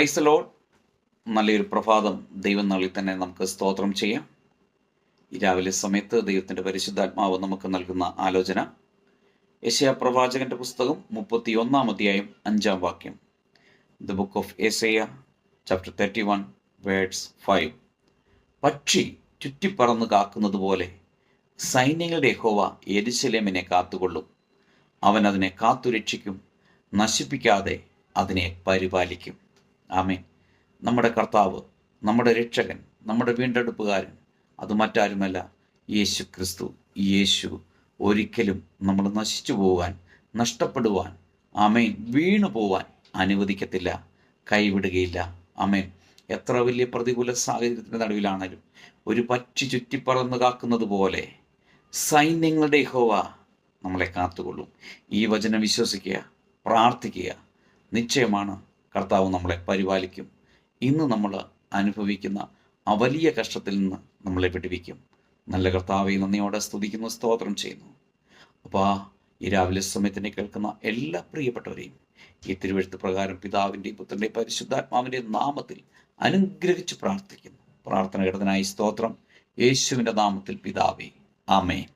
Praise the Lord. നല്ലൊരു പ്രഭാതം ദൈവം നാളിൽ തന്നെ നമുക്ക് സ്തോത്രം ചെയ്യാം. ഈ രാവിലെ സമയത്ത് ദൈവത്തിൻ്റെ പരിശുദ്ധാത്മാവ് നമുക്ക് നൽകുന്ന ആലോചന യെശയ്യാ പ്രവാചകന്റെ പുസ്തകം 31-ാം അധ്യായം 5-ാം വാക്യം. ദ ബുക്ക് ഓഫ് യെശയ്യാ ചാപ്റ്റർ 31 വേർഡ്സ് 5. പക്ഷി ചുറ്റിപ്പറന്ന് കാക്കുന്നത് പോലെ സൈന്യങ്ങളുടെ യഹോവ യെരൂശലേമിനെ കാത്തുകൊള്ളും. അവൻ അതിനെ കാത്തുരക്ഷിക്കും, നശിപ്പിക്കാതെ അതിനെ പരിപാലിക്കും. ആമേൻ. നമ്മുടെ കർത്താവ്, നമ്മുടെ രക്ഷകൻ, നമ്മുടെ വീണ്ടെടുപ്പുകാരൻ, അത് മറ്റാരുമല്ല, യേശു ക്രിസ്തു. യേശു ഒരിക്കലും നമ്മൾ നശിച്ചു പോവാൻ, നഷ്ടപ്പെടുവാൻ, ആമേൻ, വീണു പോവാൻ അനുവദിക്കത്തില്ല, കൈവിടുകയില്ല. ആമേൻ. എത്ര വലിയ പ്രതികൂല സാഹചര്യത്തിൻ്റെ നടുവിലാണെങ്കിലും ഒരു പക്ഷി ചുറ്റിപ്പറന്ന് കാക്കുന്നത് പോലെ സൈന്യങ്ങളുടെ യഹോവ നമ്മളെ കാത്തുകൊള്ളും. ഈ വചനം വിശ്വസിക്കുക, പ്രാർത്ഥിക്കുക. നിശ്ചയമാണ് കർത്താവ് നമ്മളെ പരിപാലിക്കും. ഇന്ന് നമ്മൾ അനുഭവിക്കുന്ന ആ വലിയ കഷ്ടത്തിൽ നിന്ന് നമ്മളെ വിടുവിക്കും. നല്ല കർത്താവെ നന്ദിയോടെ സ്തുതിക്കുന്നു, സ്തോത്രം ചെയ്യുന്നു. അപ്പോൾ ഈ രാവിലെ സമയത്തിനെ കേൾക്കുന്ന എല്ലാ പ്രിയപ്പെട്ടവരെയും ഈ തിരുവെഴുത്ത് പ്രകാരം പിതാവിൻ്റെയും പുത്രൻ്റെയും പരിശുദ്ധാത്മാവിൻ്റെയും നാമത്തിൽ അനുഗ്രഹിച്ച് പ്രാർത്ഥിക്കുന്നു. പ്രാർത്ഥന കേട്ടതിനായി സ്തോത്രം. യേശുവിൻ്റെ നാമത്തിൽ പിതാവേ, ആമേൻ.